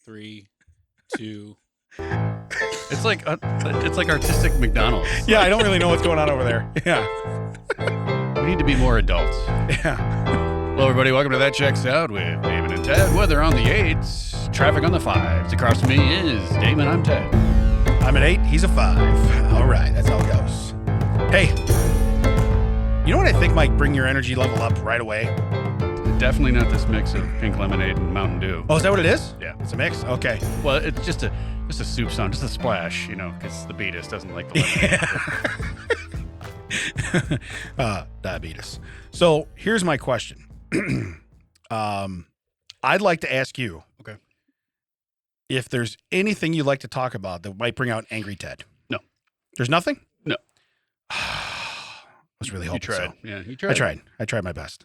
3, 2. It's like artistic McDonald's. Yeah, I don't really know what's going on over there. Yeah. We need to be more adults. Yeah. Hello, everybody. Welcome to That Checks Out with David and Ted. Weather on the 8s, traffic on the 5s. Across from me is Damon. I'm Ted. I'm at 8. He's a 5. All right. That's how it goes. Hey, you know what I think might bring your energy level up right away? Definitely not this mix of pink lemonade and Mountain Dew. Oh, is that what it is? Yeah. It's a mix? Okay. Well, it's just a soup song, just a splash, because the Beatus doesn't like the lemonade. Diabetes. So here's my question. I'd like to ask you, Okay. if there's anything you'd like to talk about that might bring out angry Ted. No. There's nothing? No. I was really You hoping tried. so. Yeah, you tried. I tried my best.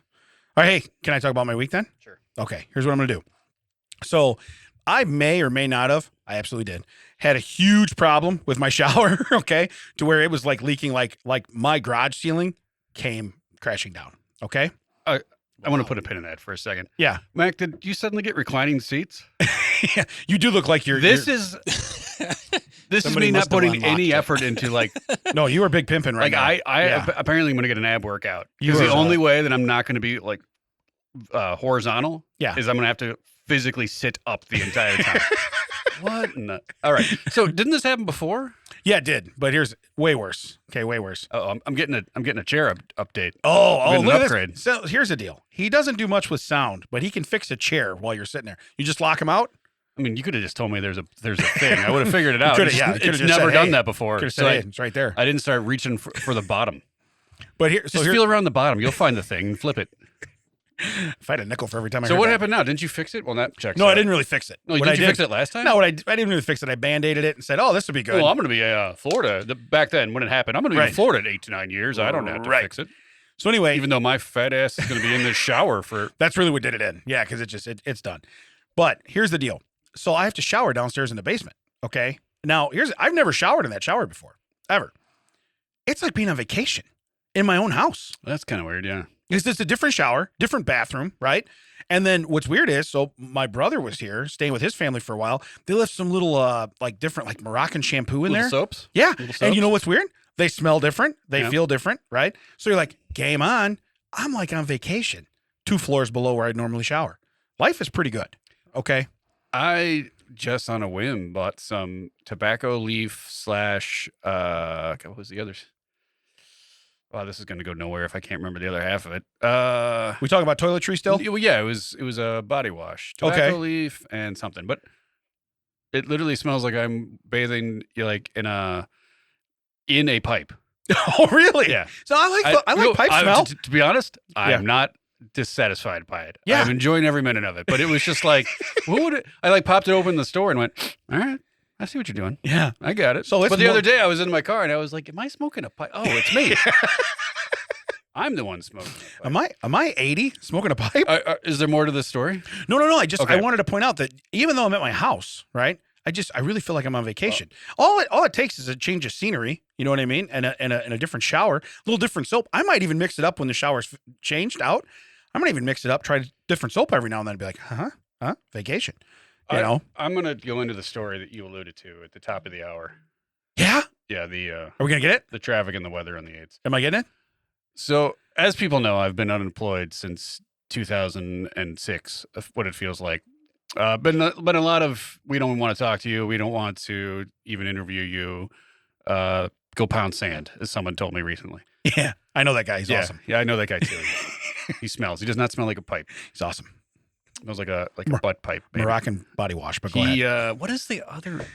All right, hey, can I talk about my week then? Sure. Okay, here's what I'm going to do. So I may or may not have, I absolutely did, had a huge problem with my shower, okay, to where it was like leaking, like my garage ceiling came crashing down, okay? I want to put a pin in that for a second. Yeah. Mac, did you suddenly get reclining seats? Yeah, you do look like you're... This is Somebody me must not have putting unlocked any it. effort into No, you are big pimping right now. I apparently am going to get an ab workout. You Because the are. only way that I'm not going to be horizontal Yeah. is I'm going to have to physically sit up the entire time. What? All right. So didn't this happen before? Yeah, it did, but here's way worse. Okay, way worse. Oh, I'm getting a chair update. Oh, Getting an look at upgrade. this. So here's the deal. He doesn't do much with sound, but he can fix a chair while you're sitting there. You just lock him out. I mean, you could have just told me there's a thing. I would have figured it out. coulda, yeah, you coulda It's just never said, done hey. that before. Could have So said, hey, it's right there. I didn't start reaching for the bottom. But here, Just feel around the bottom. You'll find the thing and flip it. if I had a nickel for every time I So heard what that. happened now? Didn't you fix it? Well, that checks No, out. I didn't really fix it. No, What did I you did, fix it last time? No, I didn't really fix it. I band-aided it and said, oh, this would be good. Well, I'm going to be Florida. Back then, when it happened, I'm going to be in Right. Florida in 8 to 9 years. I don't have to Right. fix it. So anyway, Even though my fat ass is going to be in the shower for... that's really what did it in. Yeah, because it's done. But here's the deal. So I have to shower downstairs in the basement. Okay. Now I've never showered in that shower before, ever. It's like being on vacation in my own house. That's kind of weird, yeah. It's just a different shower, different bathroom, right? And then what's weird is, so my brother was here staying with his family for a while. They left some little different Moroccan shampoo in Little there. soaps? Yeah. Little And soaps? you know what's weird? They smell different. They Yeah. feel different, right? So you're like, game on. I'm like on vacation, 2 floors below where I'd normally shower. Life is pretty good. Okay. I just on a whim bought some tobacco leaf / what was the others? Wow, this is going to go nowhere if I can't remember the other half of it. We talking about toiletry still? Well, yeah, it was a body wash, Okay. tobacco leaf and something, but it literally smells like I'm bathing in a pipe. Oh, really? Yeah. So I like pipe smell. To be honest, Yeah. I'm not dissatisfied by it. Yeah. I'm enjoying every minute of it. But it was just like, what would it? I popped it open in the store and went, all right, I see what you're doing. Yeah. I got it. So it's but the more- other day I was in my car and I was like, am I smoking a pipe? Oh, it's me. I'm the one smoking a pipe. Am I 80 smoking a pipe? Is there more to this story? No. I Okay. wanted to point out that even though I'm at my house, right? I really feel like I'm on vacation. All it takes is a change of scenery. You know what I mean? And a different shower, a little different soap. I might even mix it up when the shower's changed out. I might even mix it up, try different soap every now and then, and be like, vacation. You know? I'm going to go into the story that you alluded to at the top of the hour. Yeah. Yeah, Are we gonna get it? the traffic and the weather on the 8s. Am I getting it? So, as people know, I've been unemployed since 2006, what it feels like. Been a lot of, we don't want to talk to you. We don't want to even interview you. Go pound sand, as someone told me recently. Yeah. I know that guy. He's yeah, awesome. Yeah, I know that guy too. He smells. He does not smell like a pipe. He's awesome. Smells like a butt pipe. Maybe. Moroccan body wash, but go ahead. What is the other?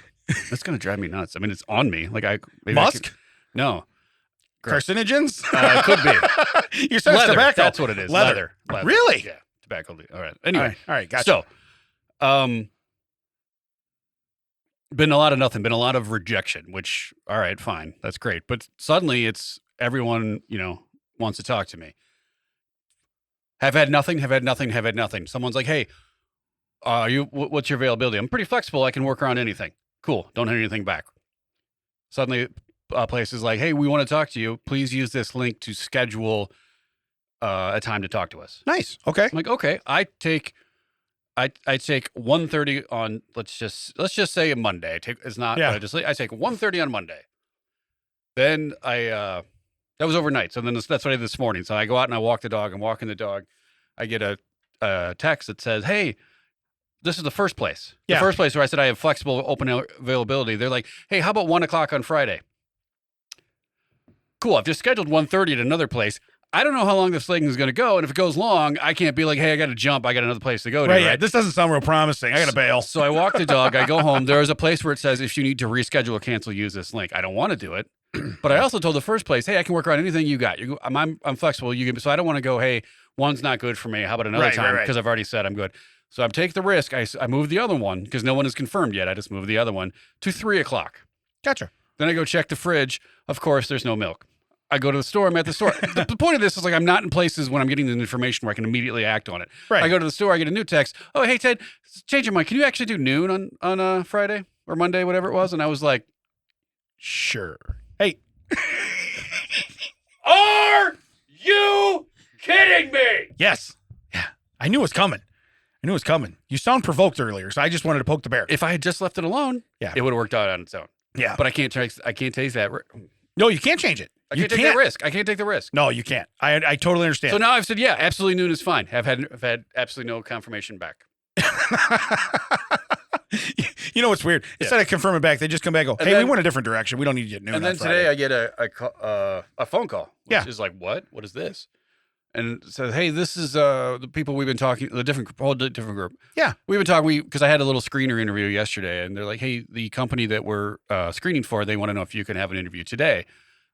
That's gonna drive me nuts. I mean, it's on me. Like Musk? No. Gross. Carcinogens? Could be. You said it's Leather. tobacco. That's what it is. Leather. Leather. Really? Yeah. Tobacco. All right. All Anyway. right, gotcha. So, been a lot of nothing. Been a lot of rejection. Which, all right, fine. That's great. But suddenly, it's everyone wants to talk to me. Have had nothing. Someone's like, hey, what's your availability? I'm pretty flexible. I can work around anything. Cool. Don't hear anything back. Suddenly, a place is like, hey, we want to talk to you. Please use this link to schedule a time to talk to us. Nice. Okay. I'm like, okay. I I take 1:30 on let's just say a Monday. It's not. Yeah. But I take 1:30 on Monday. Then that was overnight. So then that's what I did this morning. So I go out and I walk the dog. I'm walking the dog. I get a text that says, "Hey, this is the first place. The Yeah. first place where I said I have flexible open availability." They're like, "Hey, how about 1:00 on Friday?" Cool. I've just scheduled 1:30 at another place. I don't know how long this thing is going to go, and if it goes long, I can't be like, "Hey, I got to jump. I got another place to go to." Right. Right. Yeah. This doesn't sound real promising. I got to bail. So I walk the dog. I go home. There is a place where it says if you need to reschedule or cancel, use this link. I don't want to do it, but I also told the first place, "Hey, I can work around anything you got. I'm flexible. So I don't want to go. Hey, one's not good for me. How about another Right, time? right. Because I've already said I'm good." So I'm taking the risk. I move the other one because no one is confirmed yet. I just moved the other one to 3:00. Gotcha. Then I go check the fridge. Of course, there's no milk. I go to the store. I'm at the store. The point of this is like I'm not in places when I'm getting the information where I can immediately act on it. Right. I go to the store. I get a new text. "Oh, hey Ted, change your mind. Can you actually do noon on Friday or Monday, whatever it was?" And I was like, Sure. Hey. "Are you kidding me?" Yes. Yeah. I knew it was coming. You sound provoked earlier, so I just wanted to poke the bear. If I had just left it alone, Yeah. it would have worked out on its own. Yeah. But I can't take that. No, you can't change it. I You can't take that risk. I can't take the risk. No, you can't. I totally understand. So now I've said, yeah, absolutely noon is fine. I've had absolutely no confirmation back. You know what's weird? Instead of confirming back, they just come back and go, "Hey, we went a different direction. We don't need to get noon." And then on Friday." today I get a phone call, which Yeah. is like, what? What is this? And it says, "Hey, this is the people we've been talking, whole different group. Yeah. We've been talking, because I had a little screener interview yesterday, and they're like, hey, the company that we're screening for, they want to know if you can have an interview today."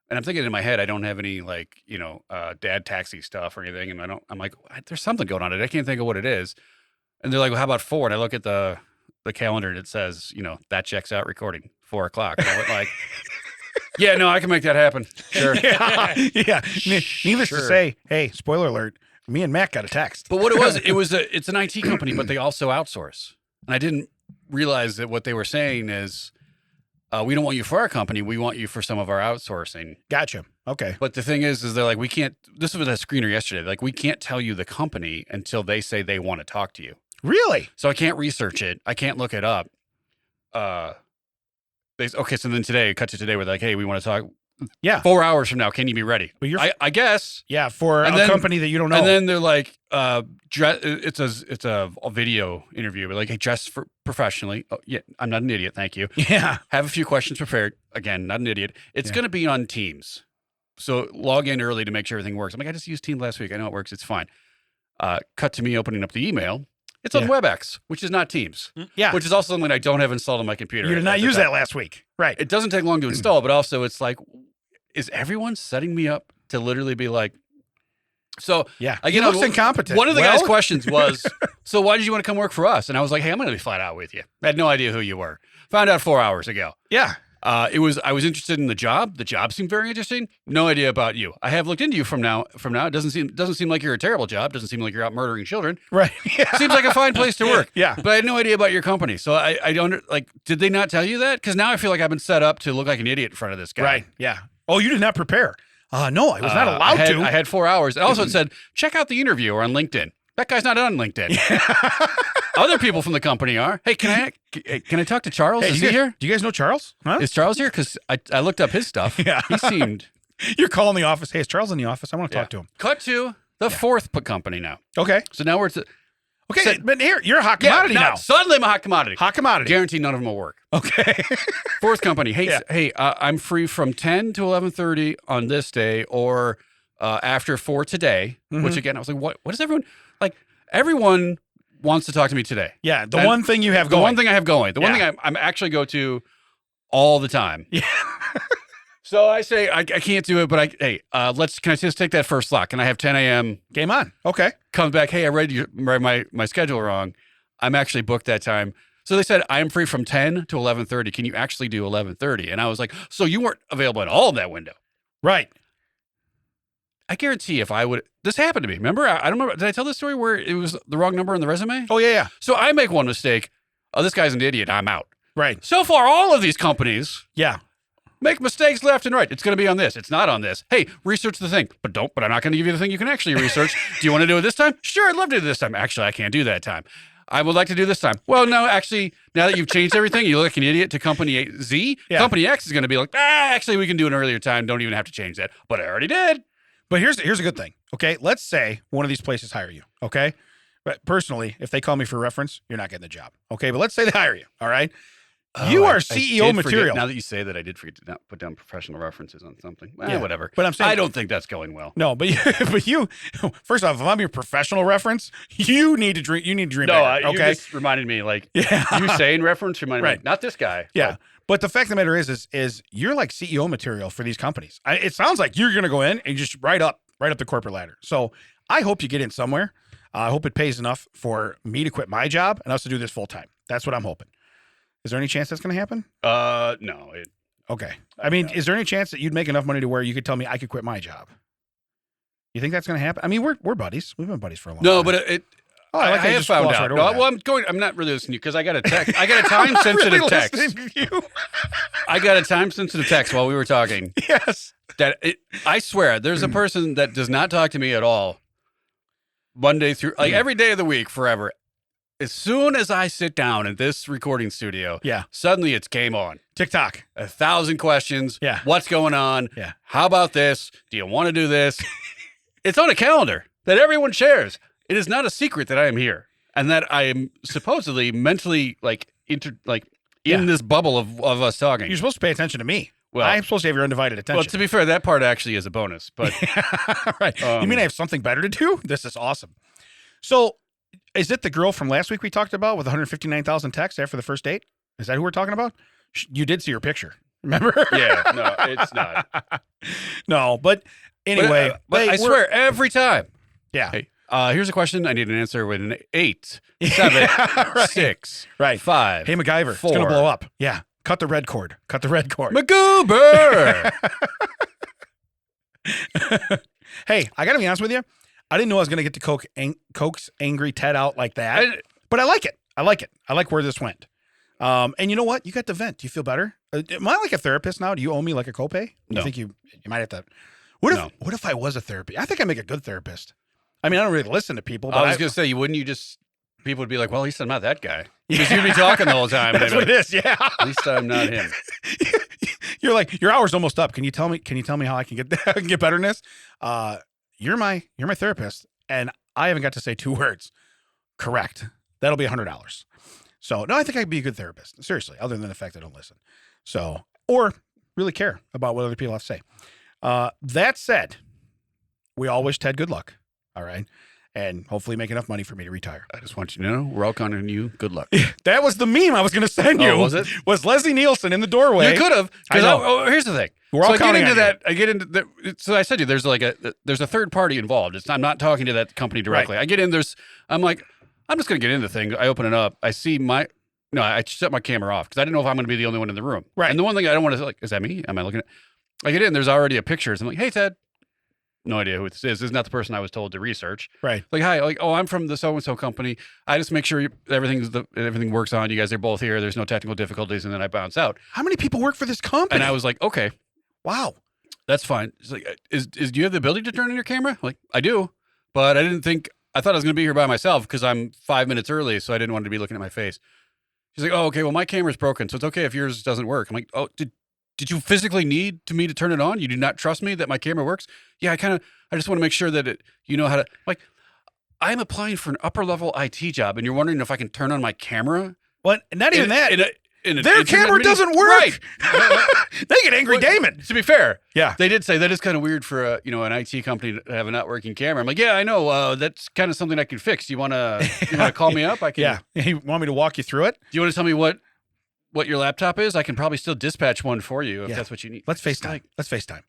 And I'm thinking in my head, I don't have any dad taxi stuff or anything. And I'm like, there's something going on today. I can't think of what it is. And they're like, "Well, how about 4?" And I look at the calendar and it says, that checks out recording 4:00. And I went like, yeah, no, I can make that happen. Sure. yeah. Needless to Sure. say, hey, spoiler alert, me and Matt got a text. But what it's an IT company, but they also outsource. And I didn't realize that what they were saying is, we don't want you for our company. We want you for some of our outsourcing. Gotcha. Okay. But the thing is they're like, we can't, this was a screener yesterday. Like, we can't tell you the company until they say they want to talk to you. Really? So I can't research it. I can't look it up. So then today, cut to today, we're like, hey, we want to talk. Yeah. 4 hours from now, can you be ready? But you're, I guess. yeah, for And a then- company that you don't know. And then they're like, it's a video interview. We're like, hey, dress professionally. Oh, yeah, I'm not an idiot. Thank you. yeah. Have a few questions prepared. Again, not an idiot. It's Yeah. going to be on Teams. So log in early to make sure everything works. I'm like, I just used Teams last week. I know it works. It's fine. Cut to me opening up the email. It's on Yeah. WebEx, which is not Teams, Yeah. which is also something I don't have installed on my computer. You did at not the use time. that last week. Right. It doesn't take long to install, but also it's like, is everyone setting me up to literally be like, so Yeah. I He get looks on- incompetent. one of the Well, guys' questions was, so why did you want to come work for us? And I was like, hey, I'm going to be flat out with you. I had no idea who you were. Found out 4 hours ago. Yeah. I was interested in the job. The job seemed very interesting. No idea about you. I have looked into you from now. It doesn't seem like you're a terrible job. Doesn't seem like you're out murdering children. Right. Yeah. Seems like a fine place to work. Yeah. But I had no idea about your company. So I don't like, did they not tell you that? Because now I feel like I've been set up to look like an idiot in front of this guy. Right. Yeah. Oh, you did not prepare. No, I was not allowed to. I had 4 hours. And also it said, check out the interviewer on LinkedIn. That guy's not on LinkedIn. Other people from the company are. Hey, can I talk to Charles? Hey, Is you he guys- here? Do you guys know Charles? Huh? Is Charles here? Because I looked up his stuff. Yeah. He seemed. You're calling the office. Hey, is Charles in the office? I want to talk to him. Cut to the fourth company now. Okay. So now we're to. Okay. So- but here, you're a hot commodity now. Suddenly I'm a hot commodity. Hot commodity. Guarantee none of them will work. Okay. Fourth company. Hey, Yeah. I'm free from 10 to 11:30 on this day, or after 4 today. Mhm. Which again, I was like, what is everyone like? Everyone wants to talk to me today. Yeah. The And one thing you have The going. one thing I have going. The one Yeah. thing I'm actually go to all the time. Yeah. So I say I can't do it, but can I just take that first slot? Can I have 10 a.m. Game on. Okay. comes back? Hey, I read my schedule wrong. I'm actually booked that time. So they said I am free from 10 to 11:30. Can you actually do 11:30? And I was like, so you weren't available at all in that window. Right. I guarantee if I would, this happened to me. Remember? I don't remember. Did I tell this story where it was the wrong number in the resume? Oh, yeah, yeah. So I make one mistake. Oh, this guy's an idiot. I'm out. Right. So far, all of these companies Yeah. make mistakes left and right. It's going to be on this. It's not on this. Hey, research the thing. But I'm not going to give you the thing you can actually research. Do you want to do it this time? Sure, I'd love to do it this time. Actually, I can't do that time. I would like to do this time. Well, no, actually, now that you've changed everything, you look like an idiot to company Z. Yeah. Company X is going to be like, actually, we can do an earlier time. Don't even have to change that. But I already did. But here's a good thing. Okay, let's say one of these places hire you. Okay, but personally, if they call me for reference, you're not getting the job. Okay, but let's say they hire you. All right, you are CEO material. Now that you say that, I did forget to not put down professional references on something. Yeah. Whatever. But I'm saying I don't think that's going well. no. But you, first off, if I'm your professional reference, you need to dream. You need to dream. No, bigger, you okay. just reminded me, like, Yeah. you saying reference reminded me, Right. like, not this guy. Yeah. But the fact of the matter is you're like CEO material for these companies. It sounds like you're going to go in and just right up the corporate ladder. So I hope you get in somewhere. I hope it pays enough for me to quit my job and us to do this full time. That's what I'm hoping. Is there any chance that's going to happen? No. Okay. I mean, is there any chance that you'd make enough money to where you could tell me I could quit my job? You think that's going to happen? I mean, we're buddies. We've been buddies for a long time. No, but it. Oh, I like how I you have just found glossed out. right over No, that. I'm not really listening to you because I got a text. I got a time sensitive Really text. listening to you? I got a time sensitive text while we were talking. Yes. I swear, there's a person that does not talk to me at all. Monday through every day of the week, forever. As soon as I sit down in this recording studio, Yeah. suddenly it's game on. TikTok. 1,000 questions. Yeah. What's going on? Yeah. How about this? Do you want to do this? It's on a calendar that everyone shares. It is not a secret that I am here and that I am supposedly mentally in this bubble of us talking. You're supposed to pay attention to me. Well, I'm supposed to have your undivided attention. well, to be fair, that part actually is a bonus. But right. You mean I have something better to do? This is awesome. So, is it the girl from last week we talked about with 159,000 texts after the first date? Is that who we're talking about? You did see her picture. Remember? yeah, no, it's not. No, but anyway. But hey, I swear, every time. Yeah. Hey, here's a question. I need an answer with an 8, 7, right. 6, Right. 5. Hey, MacGyver. 4. It's going to blow up. Yeah. Cut the red cord. Cut the red cord. MacGoober. Hey, I got to be honest with you. I didn't know I was going to get to coax Angry Ted out like that, but I like it. I like where this went. And you know what? You got to vent. Do you feel better? Am I like a therapist now? Do you owe me like a copay? No. You think you might have to? What if I was a therapist? I think I make a good therapist. I mean, I don't really listen to people. But I was going to say, wouldn't you just, people would be like, well, at least I'm not that guy. Because Yeah. you'd be talking the whole time. That's what it is. Yeah. At least I'm not him. You're like, your hour's almost up. Can you tell me how I can get better in this? You're my therapist, and I haven't got to say 2 words. Correct. That'll be $100. So no, I think I could be a good therapist. Seriously, other than the fact I don't listen. So, or really care about what other people have to say. That said, we all wish Ted good luck. All right. And hopefully make enough money for me to retire. I just want you to know, we're all counting on you. Good luck. That was the meme I was going to send you. Oh, was it? Was Leslie Nielsen in the doorway? You could have. I know. Here's the thing. We're all so I get counting into on that. I get into that. So I said to you, there's a third party involved. I'm not talking to that company directly. Right. I get in. I'm like, I'm just going to get into the thing. I open it up. I see I shut my camera off because I didn't know if I'm going to be the only one in the room. Right. And the one thing I don't want to is that me? Am I looking at? I get in. There's already a picture. So I'm like, hey Ted. No idea who this is. This is not the person I was told to research. Right. Like, hi. Like, oh, I'm from the so and so company. I just make sure everything works on. You guys are both here. There's no technical difficulties, and then I bounce out. How many people work for this company? And I was like, okay, wow. that's fine. It's like, do you have the ability to turn on your camera? I'm like, I do, but I thought I was going to be here by myself because I'm 5 minutes early, so I didn't want to be looking at my face. She's like, oh, okay, well, my camera's broken, so it's okay if yours doesn't work. I'm like, oh, did you physically need me to turn it on? You do not trust me that my camera works? Yeah, I just want to make sure that you know how to, like, I'm applying for an upper level IT job and you're wondering if I can turn on my camera? Well, not even that. Their Their camera doesn't work. Right. They get angry Damon. To be fair, Yeah. they did say that is kind of weird for an IT company to have a not working camera. I'm like, yeah, I know. That's kind of something I can fix. Do you want to call me up? I can. Yeah. You want me to walk you through it? Do you want to tell me what your laptop is? I can probably still dispatch one for you if Yeah. that's what you need. Let's FaceTime. Let's FaceTime.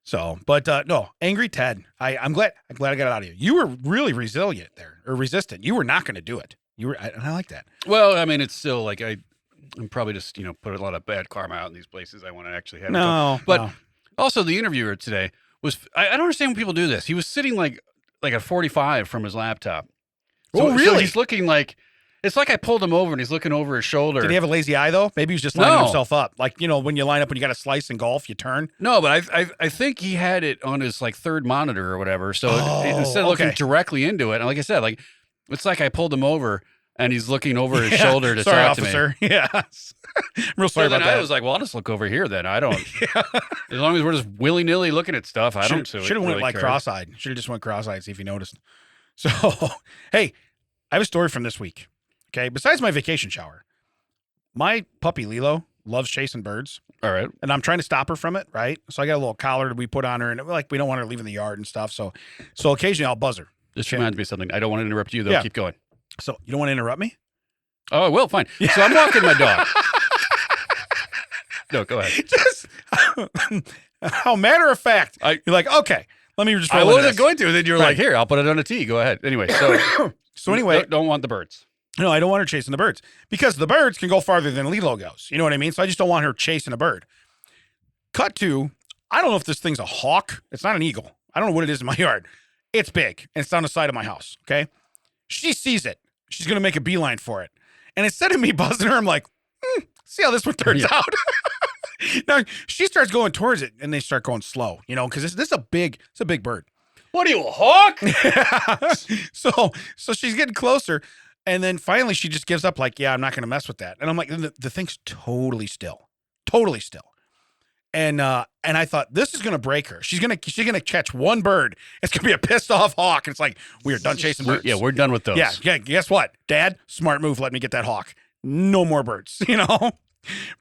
So, but no, angry Ted. I'm glad I got it out of you. You were really resilient there, or resistant. You were not going to do it. And I like that. Well, I mean, it's still like I'm probably just put a lot of bad karma out in these places. I want to actually have. But also the interviewer today was. I don't understand when people do this. He was sitting like at 45 from his laptop. Oh, really? So he's looking like. It's like I pulled him over and he's looking over his shoulder. Did he have a lazy eye though? Maybe he was just lining himself up. Like, when you line up when you got a slice in golf, you turn. No, but I think he had it on his like third monitor or whatever. So instead of looking directly into it, and like I said, like it's like I pulled him over and he's looking over his shoulder to sorry, talk officer. to me. Yeah. I'm real sorry so about then that. I was like, well, I'll just look over here then. I don't, as long as we're just willy-nilly looking at stuff, I don't Should have went like cross-eyed. Should have just went cross-eyed, see if you noticed. So, hey, I have a story from this week. Okay. Besides my vacation shower, my puppy Lilo loves chasing birds. All right. And I'm trying to stop her from it, right? So I got a little collar that we put on her, and we don't want her leaving the yard and stuff. So occasionally I'll buzz her. This reminds me of something. I don't want to interrupt you, though. Yeah. Keep going. So you don't want to interrupt me? Oh, I will. Fine. So I'm walking my dog. No, go ahead. Just how matter of fact, you're like, okay, let me just. I roll into wasn't this. going to. Then you were Right. like, here, I'll put it on a tee. Go ahead. Anyway, so So anyway, don't want the birds. no, I don't want her chasing the birds because the birds can go farther than Lilo goes. You know what I mean? So I just don't want her chasing a bird. Cut to, I don't know if this thing's a hawk. It's not an eagle. I don't know what it is in my yard. It's big and it's on the side of my house. Okay. She sees it. She's going to make a beeline for it. And instead of me buzzing her, I'm like, see how this one turns out. Now she starts going towards it and they start going slow, because this is it's a big bird. What are you, a hawk? So she's getting closer. And then finally she just gives up like, yeah, I'm not going to mess with that. And I'm like, the thing's totally still. And I thought this is going to break her. She's going to catch one bird. It's going to be a pissed off hawk. And it's like, we are done chasing birds. We're done with those. Yeah. Guess what? Dad, smart move. Let me get that hawk. No more birds,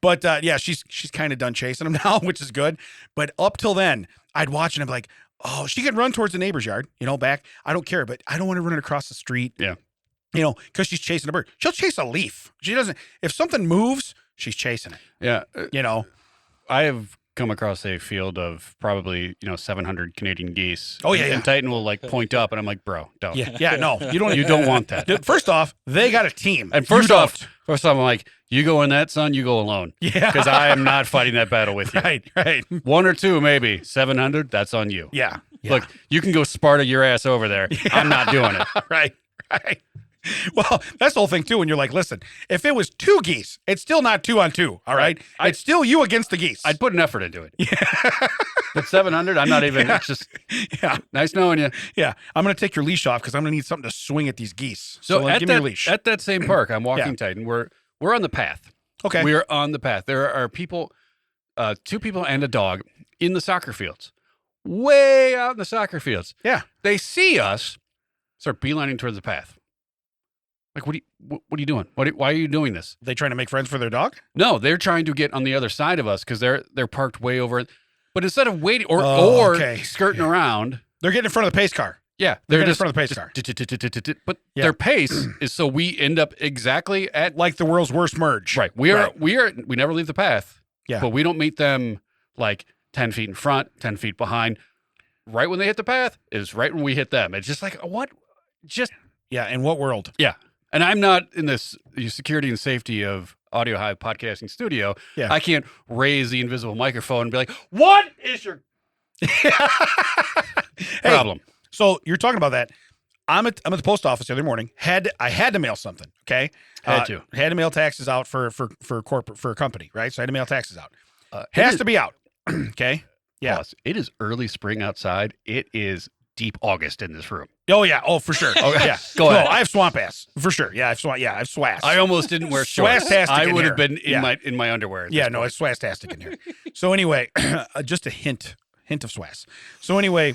But yeah, she's kind of done chasing them now, which is good. But up till then, I'd watch and I'd be like, oh, she could run towards the neighbor's yard, back. I don't care, but I don't want to run it across the street. Yeah. Because she's chasing a bird. She'll chase a leaf. She doesn't. If something moves, she's chasing it. Yeah. I have come across a field of probably 700 Canadian geese. Oh yeah, and Titan will like point up, and I'm like, bro, don't. Yeah, no, you don't want that. First off, they got a team, and first off, I'm like, you go in that, son, you go alone. Yeah, because I am not fighting that battle with you. Right. One or two, maybe 700. That's on you. Yeah. Look, you can go Sparta your ass over there. Yeah. I'm not doing it. Right. Well, that's the whole thing too. When you're like, listen, if it was 2 geese, it's still not 2 on 2. All right. It's still you against the geese. I'd put an effort into it. Yeah. But 700, I'm not even. It's just nice knowing you. Yeah. I'm gonna take your leash off because I'm gonna need something to swing at these geese. So give me your leash. At that same park, I'm walking Titan. We're on the path. Okay. We are on the path. There are people, 2 people and a dog in the soccer fields. Way out in the soccer fields. Yeah. They see us, start beelining towards the path. Like, what are you doing? Why are you doing this? They trying to make friends for their dog? No, they're trying to get on the other side of us because they're parked way over. But instead of waiting or skirting around, they're getting in front of the pace car. Yeah, they're just in front of the pace car. But their pace is so we end up exactly at like the world's worst merge. Right. We never leave the path. Yeah. But we don't meet them like 10 feet in front, 10 feet behind. Right when they hit the path is right when we hit them. It's just like, what? Just. Yeah. In what world? Yeah. And I'm not in this security and safety of Audio Hive podcasting studio. Yeah. I can't raise the invisible microphone and be like, what is your problem? Hey, so you're talking about that. I'm at the post office the other morning. I had to mail something. Okay. Had to mail taxes out for a company, right? So I had to mail taxes out. Has to be out. Okay. Yeah. Plus, it is early spring outside. It is deep August in this room. Oh yeah. Oh, for sure. Oh yeah. Go ahead. I have swamp ass for sure. Yeah, I have swass. I almost didn't wear shorts. Swastastic I would in have been in my underwear. Yeah, no, it's swastastic in here. So anyway, just a hint of swass. So anyway,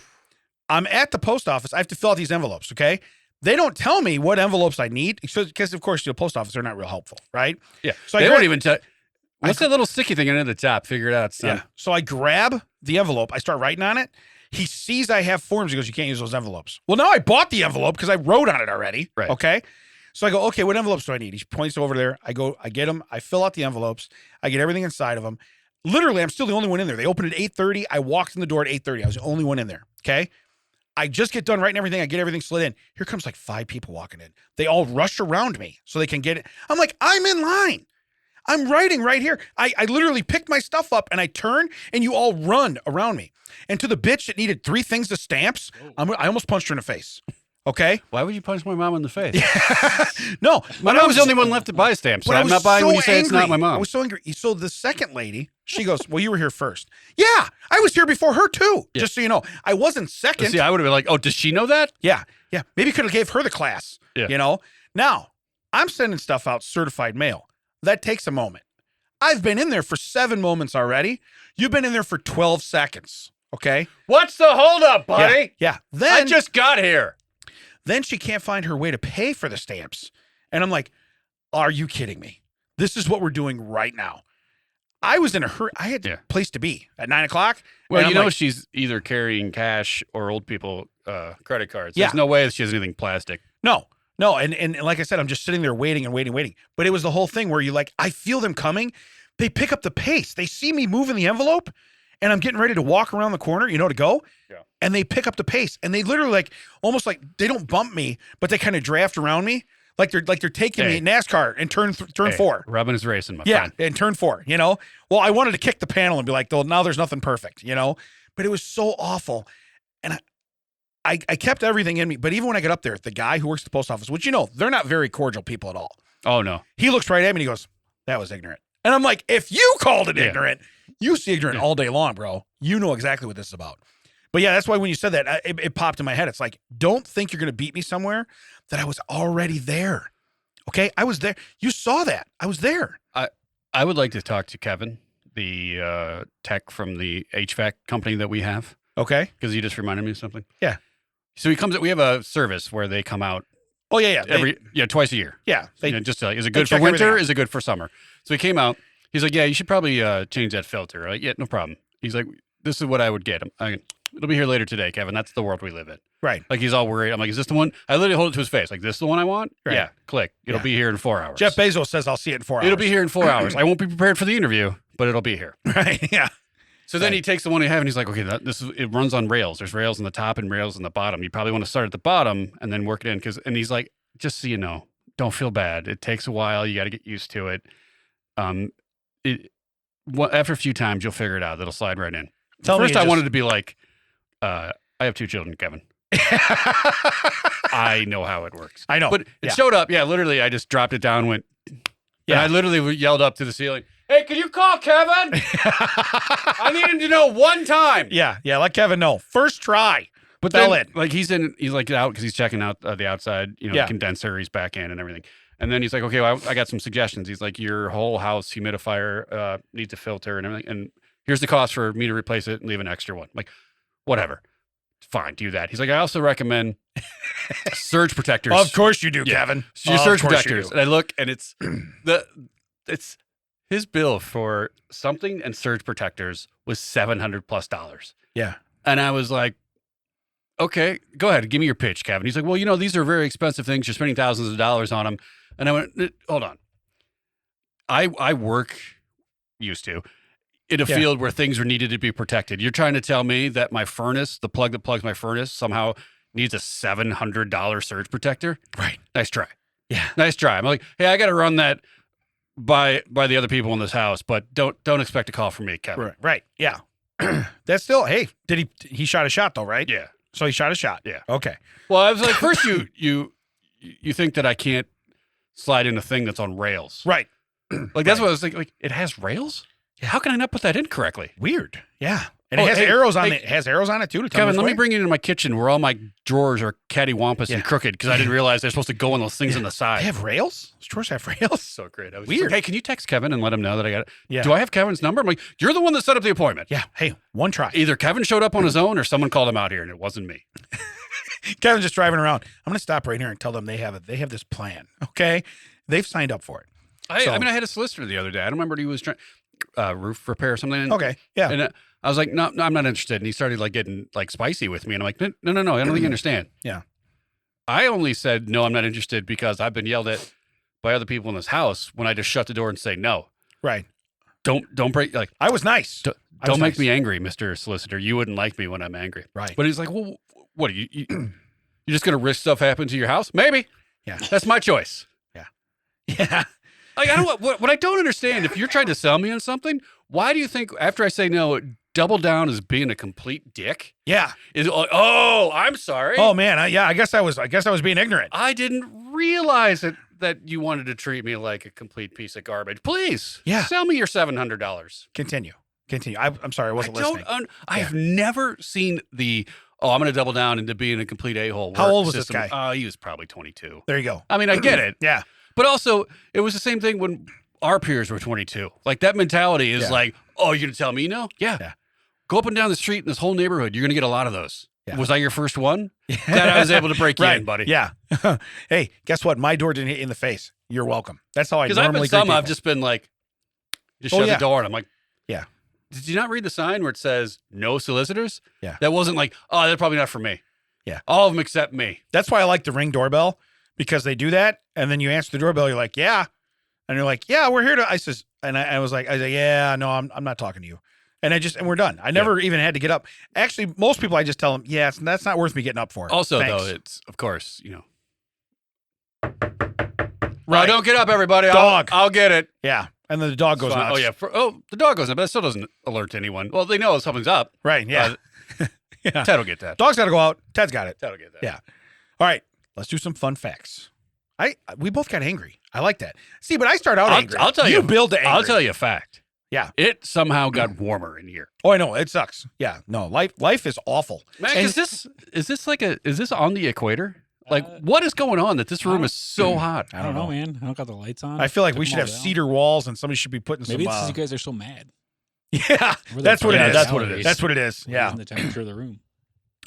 I'm at the post office. I have to fill out these envelopes. Okay. They don't tell me what envelopes I need because of course the post office are not real helpful, right? Yeah. So they don't even tell. What's that little sticky thing under the top? Figure it out, son. Yeah. So I grab the envelope. I start writing on it. He sees I have forms. He goes, you can't use those envelopes. Well, now I bought the envelope because I wrote on it already. Right. Okay. So I go, okay, what envelopes do I need? He points over there. I get them. I fill out the envelopes. I get everything inside of them. Literally, I'm still the only one in there. They opened at 8:30. I walked in the door at 8:30. I was the only one in there. Okay. I just get done writing everything. I get everything slid in. Here comes like 5 people walking in. They all rush around me so they can get it. I'm like, I'm in line. I'm writing right here. I literally picked my stuff up and I turn and you all run around me. And to the bitch that needed 3 things of stamps, I almost punched her in the face. Okay. Why would you punch my mom in the face? No. My mom's the only one left to buy stamps. So I'm not buying when you say it's not my mom. I was so angry. So the second lady, she goes, well, you were here first. Yeah, I was here before her too. Yeah. Just so you know, I wasn't second. See, I would have been like, oh, does she know that? Yeah. Maybe could have gave her the class. Yeah. Now, I'm sending stuff out certified mail. That takes a moment. I've been in there for 7 moments already. You've been in there for 12 seconds. Okay. What's the holdup, buddy? Yeah. I Then just got here. Then she can't find her way to pay for the stamps. And I'm like, are you kidding me? This is what we're doing right now. I was in a hurry. I had a place to be at 9 o'clock. Well, you know, she's either carrying cash or old people credit cards. There's no way that she has anything plastic. No. And like I said, I'm just sitting there waiting and waiting. But it was the whole thing where I feel them coming. They pick up the pace. They see me moving the envelope and I'm getting ready to walk around the corner, to go. Yeah. And they pick up the pace and they literally almost like they don't bump me, but they kind of draft around me. Like they're taking me NASCAR and turn 4. Rubbing is racing, my friend. Yeah, and turn 4, Well, I wanted to kick the panel and be like, well, now there's nothing perfect, But it was so awful. And I kept everything in me. But even when I get up there, the guy who works at the post office, which, they're not very cordial people at all. Oh, no. He looks right at me and he goes, that was ignorant. And I'm like, if you called it ignorant, you see ignorant all day long, bro. You know exactly what this is about. But yeah, that's why when you said that, it popped in my head. It's like, don't think you're going to beat me somewhere that I was already there. Okay? I was there. You saw that. I was there. I would like to talk to Kevin, the tech from the HVAC company that we have. Okay. Because you just reminded me of something. Yeah. So he comes. We have a service where they come out. Oh yeah. Twice a year. Yeah. Just is it good for winter? Is it good for summer? So he came out. He's like, yeah, you should probably change that filter. Like, yeah, no problem. He's like, this is what I would get. It'll be here later today, Kevin. That's the world we live in. Right. Like he's all worried. I'm like, is this the one? I literally hold it to his face. Like, this is the one I want? Right. Yeah. Click. It'll be here in 4 hours. Jeff Bezos says I'll see it in 4 hours. It'll be here in 4 hours. I won't be prepared for the interview, but it'll be here. Right. Yeah. So then he takes the one you have and he's like, okay, it runs on rails. There's rails on the top and rails on the bottom. You probably want to start at the bottom and then work it in. And he's like, just so you know, don't feel bad. It takes a while. You got to get used to it. After a few times, you'll figure it out. It'll slide right in. First, I wanted to be like, I have 2 children, Kevin. I know how it works. I know. But it showed up. Yeah, literally, I just dropped it down, and I literally yelled up to the ceiling, hey, can you call Kevin? I need him to know one time. Yeah, let Kevin know. First try. But then, like, he's like out because he's checking out the outside, the condenser. He's back in and everything. And then he's like, okay, well, I got some suggestions. He's like, your whole house humidifier needs a filter and everything. And here's the cost for me to replace it and leave an extra one. I'm like, whatever. Fine, do that. He's like, I also recommend surge protectors. Of course you do, Kevin. Surge protectors. And I look and it's his bill for something and surge protectors was $700+. Yeah. And I was like, okay, go ahead. Give me your pitch, Kevin. He's like, well, these are very expensive things. You're spending thousands of dollars on them. And I went, hold on. I used to, in a field where things are needed to be protected. You're trying to tell me that my furnace, the plug that plugs my furnace, somehow needs a $700 surge protector? Right. Nice try. Yeah. Nice try. I'm like, hey, I got to run that by the other people in this house, but don't expect a call from me, Kevin. Right. Yeah. That's still, hey, he shot a shot though, right? Yeah. So he shot a shot. Yeah. Okay. Well, I was like, first you think that I can't slide in a thing that's on rails. Right. Like that's what I was thinking. Like, it has rails? Yeah. How can I not put that in correctly? Weird. Yeah. And it has arrows on it. It has arrows on it too. To Kevin, let me bring you into my kitchen where all my drawers are cattywampus and crooked because I didn't realize they're supposed to go on those things on the side. They have rails? Those drawers have rails? So great. I was weird. Like, hey, can you text Kevin and let him know that I got it? Yeah. Do I have Kevin's number? I'm like, you're the one that set up the appointment. Yeah. Hey, one try. Either Kevin showed up on his own or someone called him out here and it wasn't me. Kevin's just driving around. I'm going to stop right here and tell them they have this plan. Okay. They've signed up for it. I had a solicitor the other day. I don't remember what he was trying, roof repair or something. Okay. Yeah. And I was like, no, I'm not interested. And he started like getting like spicy with me. And I'm like, no, I don't think you understand. Yeah. I only said, no, I'm not interested because I've been yelled at by other people in this house when I just shut the door and say no. Right. Don't break. Like, I was nice. Don't make me angry, Mr. Solicitor. You wouldn't like me when I'm angry. Right. But he's like, well, what are you you're just going to risk stuff happen to your house? Maybe. Yeah. That's my choice. Yeah. Yeah. Like, I don't what I don't understand, if you're trying to sell me on something, why do you think after I say no, double down as being a complete dick? Yeah. Is it like, oh, I'm sorry. Oh man, I guess I was being ignorant. I didn't realize that you wanted to treat me like a complete piece of garbage. Please, sell me your $700. Continue. I'm sorry, I wasn't listening. I have never seen the. Oh, I'm going to double down into being a complete a-hole. How old was this guy? He was probably 22. There you go. I mean, I get it. Yeah. But also, it was the same thing when our peers were 22. Like that mentality is like, oh, you're gonna tell me no? Yeah. Go up and down the street in this whole neighborhood. You're gonna get a lot of those. Yeah. Was I your first one? Glad I was able to break you in, buddy. Yeah. Hey, guess what? My door didn't hit you in the face. You're welcome. That's how I normally greet people. I've just been like, shut the door, and I'm like, yeah. Did you not read the sign where it says no solicitors? Yeah. That wasn't like, oh, they're probably not for me. Yeah. All of them except me. That's why I like the Ring doorbell, because they do that, and then you answer the doorbell, you're like, yeah. And you're like, yeah, we're here to, I said, yeah, no, I'm not talking to you. And we're done. I never even had to get up. Actually, most people, I just tell them, yeah, that's not worth me getting up for. Also, though, it's, of course, right. Don't get up, everybody. Dog. I'll get it. Yeah. And then the dog goes nuts. Oh, yeah. The dog goes nuts, but that still doesn't alert anyone. Well, they know something's up. Right. Yeah. Yeah. Ted will get that. Dog's got to go out. Ted's got it. Ted will get that. Yeah. All right. Let's do some fun facts. We both got angry. I like that. See, but I start out angry. I'll tell you. You build the angry. I'll tell you a fact. Yeah. It somehow got warmer in here. Oh, I know. It sucks. Yeah. No, life is awful. Man, is this on the equator? Like, what is going on that this room is so hot? I don't know, man. I don't got the lights on. I feel like we should have cedar walls, and somebody should be putting Maybe some. it's because you guys are so mad. Yeah, that's what it is. That's what it is. That's what it is. Yeah. The temperature of the room.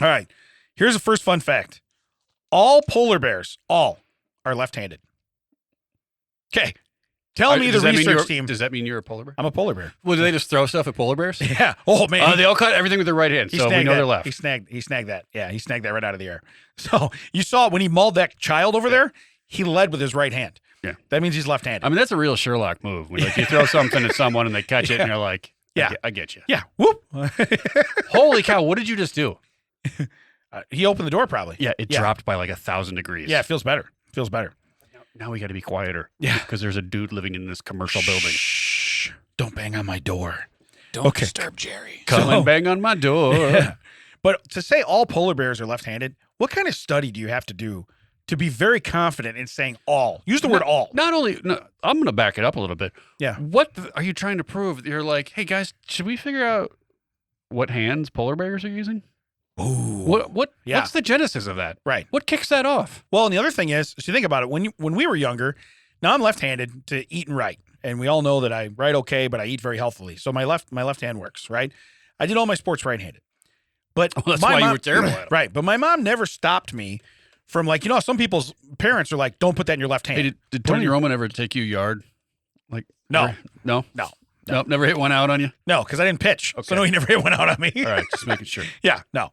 All right. Here's the first fun fact. All polar bears, all, are left-handed. Okay. Tell me the research team. Does that mean you're a polar bear? I'm a polar bear. Well, do they just throw stuff at polar bears? Yeah. Oh, man. They all cut everything with their right hand, so we know they're left. He snagged that. Yeah, he snagged that right out of the air. So you saw when he mauled that child over there, he led with his right hand. Yeah. That means he's left-handed. I mean, that's a real Sherlock move. When, you throw something at someone and they catch it, and you're like, I get you. Yeah. Whoop. Holy cow, what did you just do? He opened the door probably. Yeah, it dropped by like 1,000 degrees. Yeah, it feels better. Now we got to be quieter. Yeah. Because there's a dude living in this commercial building. Shh. Don't bang on my door. Don't disturb Jerry. Come and bang on my door. Yeah. But to say all polar bears are left-handed, what kind of study do you have to do to be very confident in saying all? Use the word all. Not only, I'm going to back it up a little bit. Yeah. What are you trying to prove? You're like, hey guys, should we figure out what hands polar bears are using? Ooh. What's the genesis of that? Right. What kicks that off? Well, and the other thing is, so you think about it, when we were younger, now I'm left-handed to eat and write. And we all know that I write okay, but I eat very healthily. So my left hand works, right? I did all my sports right-handed. But that's why you were terrible at it. Right. But my mom never stopped me from, like, some people's parents are like, don't put that in your left hand. Hey, did Tony Roman ever take you yard? Like, no. Nope, never hit one out on you? No, because I didn't pitch. Okay. So no, he never hit one out on me. All right, just making sure. Yeah, no.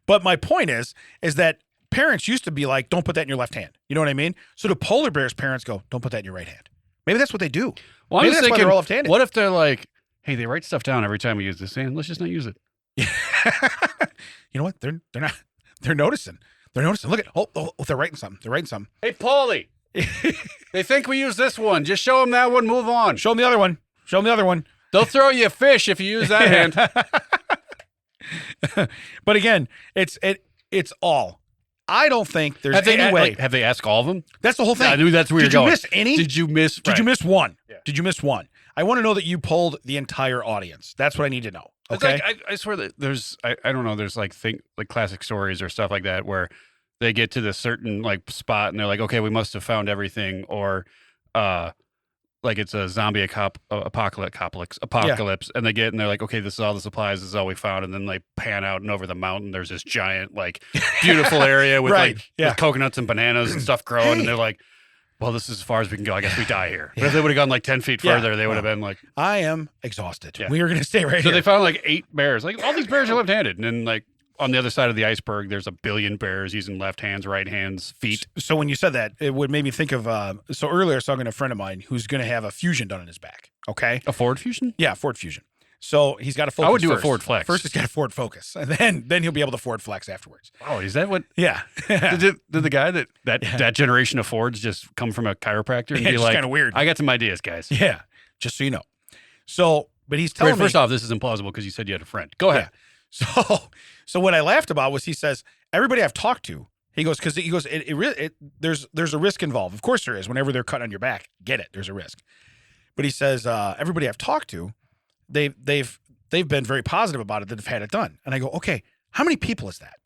But my point is that parents used to be like, don't put that in your left hand. You know what I mean? So the polar bears' parents go, don't put that in your right hand. Maybe that's what they do. Well, Maybe that's why they're all left-handed. What if they're like, hey, they write stuff down every time we use this hand. Let's just not use it. You know what? They're not. They're noticing. Look at. Oh, they're writing something. Hey, Paulie. They think we use this one. Just show them that one. Move on. Show them the other one. They'll throw you a fish if you use that hand. But again, it's all. I don't think there's any way. Have they asked all of them? That's the whole thing. I knew that's where you're going. Did you miss any? Did you miss? Did you miss one? Yeah. Did you miss one? I want to know that you polled the entire audience. That's what I need to know. Okay. Like, I swear that there's I don't know. There's like classic stories or stuff like that where they get to this certain like spot and they're like, okay, we must have found everything, or like it's a zombie apocalypse, and they get and they're like, okay, this is all the supplies, this is all we found, and then they pan out and over the mountain there's this giant like beautiful area with with coconuts and bananas and stuff growing, and they're like, well, this is as far as we can go. I guess we die here. But if they would have gone like 10 feet further, they would have been like, I am exhausted. Yeah. We are going to stay right here. So they found like 8 bears. Like all these bears are left-handed, and then like on the other side of the iceberg, there's a billion bears using left hands, right hands, feet. So when you said that, it would make me think of, so earlier I was talking to a friend of mine who's going to have a fusion done in his back. Okay. A Ford Fusion? Yeah, Ford Fusion. So he's got a Focus. I would do first. a Ford Flex. First, he's got a Ford Focus, and then he'll be able to Ford Flex afterwards. Oh, is that what? Yeah. did the guy that generation of Fords just come from a chiropractor and be like, kind of weird. I got some ideas, guys. Yeah, just so you know. So, but he's telling me. First off, this is implausible because you said you had a friend. Go ahead. Yeah. So what I laughed about was he says everybody I've talked to, he goes there's a risk involved. Of course there is. Whenever they're cutting on your back, get it. There's a risk. But he says everybody I've talked to, they've been very positive about it that have had it done. And I go, okay, how many people is that?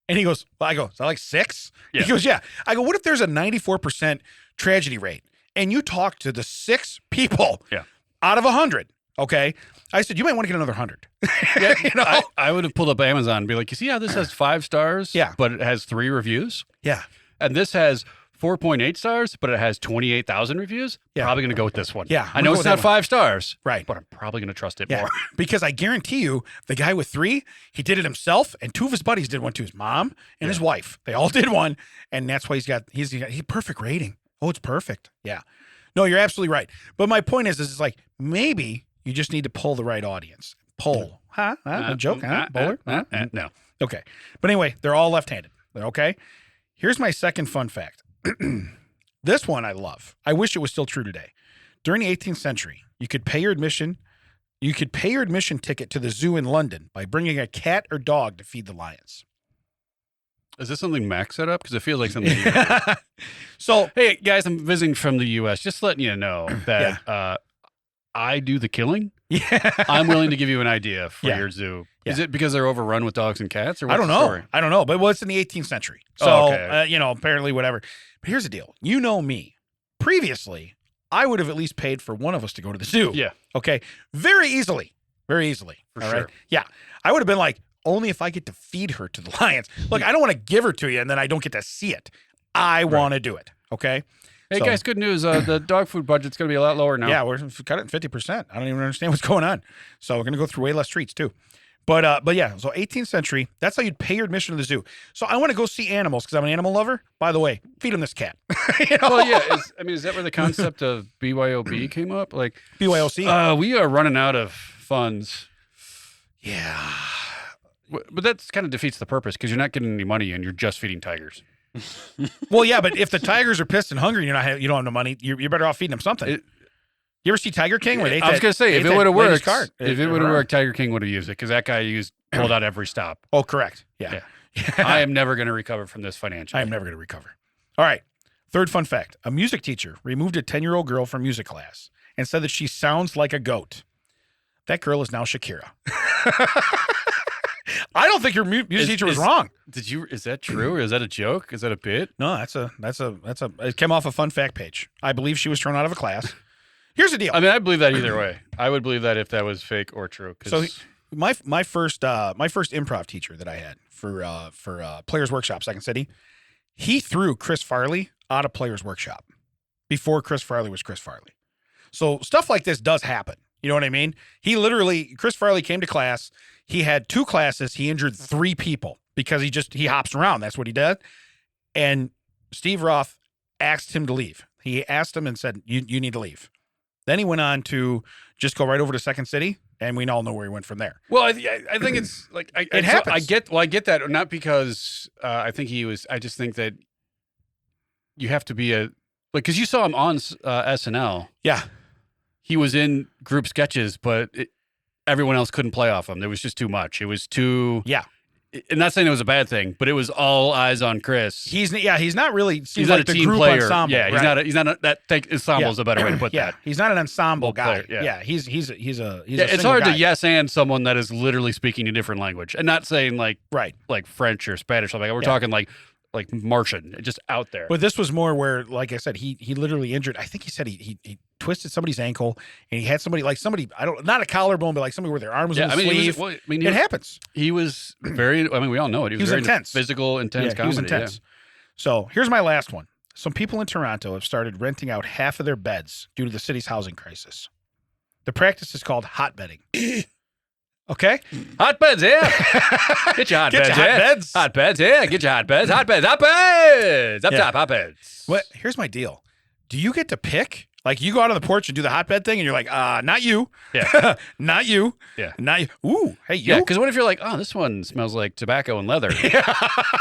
And he goes, well, I go, is that like 6? Yeah. He goes, yeah. I go, what if there's a 94% tragedy rate? and you talk to the 6 people Yeah. out of 100, okay? I said, you might want to get another 100. Yeah, You know? I would have pulled up Amazon and be like, you see how this has 5 stars? Yeah. But it has 3 reviews? Yeah. And this has 4.8 stars, but it has 28,000 reviews? Yeah. Probably going to go with this one. Yeah, I I'm know gonna it's go not with that 5 stars, Right. but I'm probably going to trust it Yeah. more. Because I guarantee you, the guy with 3, he did it himself, and 2 of his buddies did one too. His mom and his wife. They all did one, and that's why he's perfect rating. Oh, it's perfect. Yeah. No, you're absolutely right. But my point is it's like maybe you just need to pull the right audience. Pull. Huh? A joke? Huh? Bowler? Huh? No. Okay. But anyway, they're all left-handed. Okay. Here's my second fun fact. This one I love. I wish it was still true today. During the 18th century, you could pay your admission ticket to the zoo in London by bringing a cat or dog to feed the lions. Is this something Max set up? Because it feels like something. So, Hey, guys, I'm visiting from the U.S. Just letting you know that I do the killing. yeah. I'm willing to give you an idea for Yeah. your zoo. Yeah. Is it because they're overrun with dogs and cats? Or what's I don't the know. story? I don't know. But it's in the 18th century. So, Oh, okay. Apparently whatever. But here's the deal. You know me. Previously, I would have at least paid for one of us to go to the zoo. Yeah. Okay. Very easily. Very easily. For All sure. right. Yeah. I would have been like, only if I get to feed her to the lions. Look, I don't want to give her to you and then I don't get to see it. I want to do it. Okay. Hey, So- guys, good news. The dog food budget's going to be a lot lower now. Yeah, we're cut it in 50%. I don't even understand what's going on. So we're gonna go through way less treats too. But yeah, so 18th century, that's how you'd pay your admission to the zoo. So I want to go see animals because I'm an animal lover. By the way, feed them this cat. You know? Well, yeah. Is that where the concept of BYOB came up? Like, BYOC. we are running out of funds. Yeah. But that kind of defeats the purpose because you're not getting any money and you're just feeding tigers. Well, yeah, but if the tigers are pissed and hungry, you don't have no money. You're better off feeding them something. You ever see Tiger King? Where they ate I was that- going to say, they if ate it that would have lady's worked, card. if it would have worked, Tiger King would have used it because that guy pulled out every stop. Oh, correct. Yeah. I am never going to recover from this financially. I am never going to recover. All right. Third fun fact. A music teacher removed a 10-year-old girl from music class and said that she sounds like a goat. That girl is now Shakira. I don't think your music teacher was wrong. Is that true? Or is that a joke? Is that a bit? No, it came off a fun fact page. I believe she was thrown out of a class. Here's the deal. I mean, I believe that either way. I would believe that if that was fake or true. So my first improv teacher that I had for Players Workshop, Second City, he threw Chris Farley out of Players Workshop before Chris Farley was Chris Farley. So stuff like this does happen. You know what I mean? Chris Farley came to class. He had 2 classes. He injured 3 people because he hops around. That's what he did. And Steve Roth asked him to leave. He asked him and said, you need to leave. Then he went on to just go right over to Second City, and we all know where he went from there. Well, I think it's like It happens. I get that, not because I think he was. I just think that you have to be because you saw him on SNL. Yeah. He was in group sketches, but everyone else couldn't play off him. There was just too much. It was too. Yeah. I'm not saying it was a bad thing, but it was all eyes on Chris. He's not really. He's not like a the team group player. ensemble. Yeah, he's not. That ensemble is a better way to put Yeah, that. he's not an ensemble guy. player, Yeah, he's a Yeah, it's single hard guy. to yes and someone that is literally speaking a different language, and not saying like French or Spanish or something. We're talking like Martian, just out there. But this was more where, like I said, he literally injured. I think he said he twisted somebody's ankle, and he had somebody not a collarbone, but like somebody where their arm was in the sleeve. It happens. He was very. I mean, we all know it. He was very intense. Physical, intense. He was comedy, intense. So here's my last one. Some people in Toronto have started renting out half of their beds due to the city's housing crisis. The practice is called hotbedding. Okay? Hotbeds, yeah. Get your hotbeds, Get your yeah. hotbeds. Hotbeds, yeah. Get your hotbeds, hotbeds. Up Yeah. top, hotbeds. Well, here's my deal. Do you get to pick? Like, you go out on the porch and do the hotbed thing, and you're like, not you. Yeah. Not you. Yeah. Not you. Ooh, hey, you. Yeah, because what if you're like, oh, this one smells like tobacco and leather,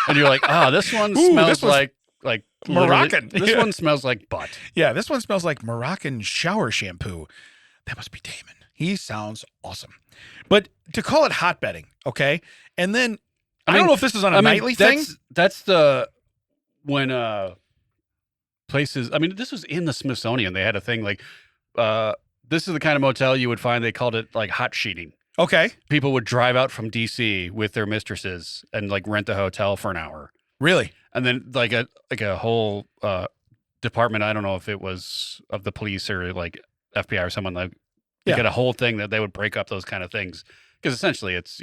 and you're like, oh, this one Ooh, smells this one's like Moroccan. literally- This Yeah. one smells like butt. Yeah, this one smells like Moroccan shower shampoo. That must be Damon. He sounds awesome. But to call it hotbedding, okay? And then, I don't know if this is on a nightly thing. That's when places. I mean, this was in the Smithsonian. They had a thing like, this is the kind of motel you would find. They called it like hot sheeting. Okay. People would drive out from DC with their mistresses and like rent a hotel for an hour, Really? and then like a whole department. I don't know if it was of the police or like FBI or someone like they Yeah. got a whole thing that they would break up those kind of things because essentially it's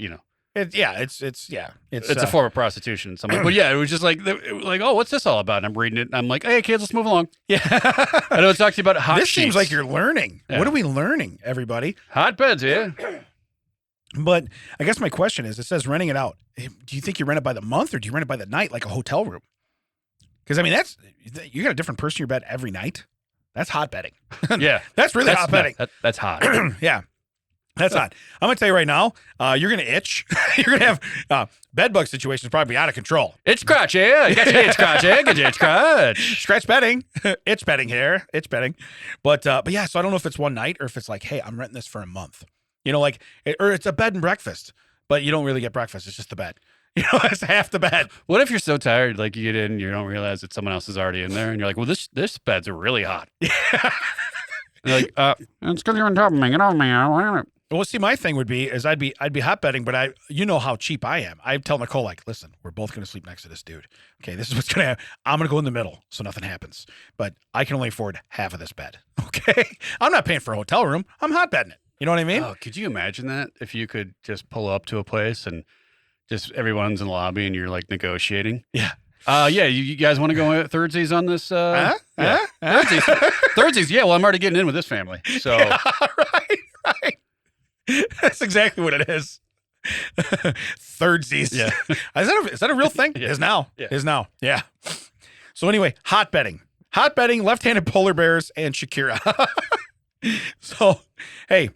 it's a form of prostitution. So I'm like, but yeah, it was just like oh, what's this all about? And I'm reading it and I'm like, hey kids, let's move along. yeah. I know it's talking about hot This sheets. seems like you're learning. Yeah. What are we learning, everybody? hotbeds, yeah. But I guess my question is, it says renting it out. Do you think you rent it by the month or do you rent it by the night like a hotel room? Because I mean, you got a different person in your bed every night. That's hot bedding. Yeah. That's really hot bedding. That's hot. Yeah. That's hot. I'm going to tell you right now, you're going to itch. You're going to have bed bug situations probably out of control. Itch crotch, yeah. You got your itch crotch, yeah. Get your itch crotch. Scratch bedding. Itch bedding here. Itch bedding. But yeah, so I don't know if it's one night or if it's like, hey, I'm renting this for a month. You know, like, or it's a bed and breakfast, but you don't really get breakfast. It's just the bed. You know, it's half the bed. What if you're so tired, like you get in, you don't realize that someone else is already in there, and you're like, well, this bed's really hot. Yeah. You're like, it's because you're on top of me. Get off me. I don't want it. Well, see, my thing would be is I'd be hot bedding, but you know how cheap I am. I tell Nicole, like, listen, we're both going to sleep next to this dude. Okay, this is what's going to happen. I'm going to go in the middle so nothing happens, but I can only afford half of this bed. Okay, I'm not paying for a hotel room. I'm hot bedding it. You know what I mean? Oh, could you imagine that if you could just pull up to a place and just everyone's in the lobby and you're like negotiating? Yeah. Yeah. You guys want to go Thirdsies on this? Yeah. Thirdsies. Thirdsies. Yeah. Well, I'm already getting in with this family. So Yeah, right. That's exactly what it is. Thirdsies. Yeah. Is that a real thing? Yeah. Is now. Yeah. Is now. Yeah. So anyway, hot bedding, left-handed polar bears, and Shakira. So, hey,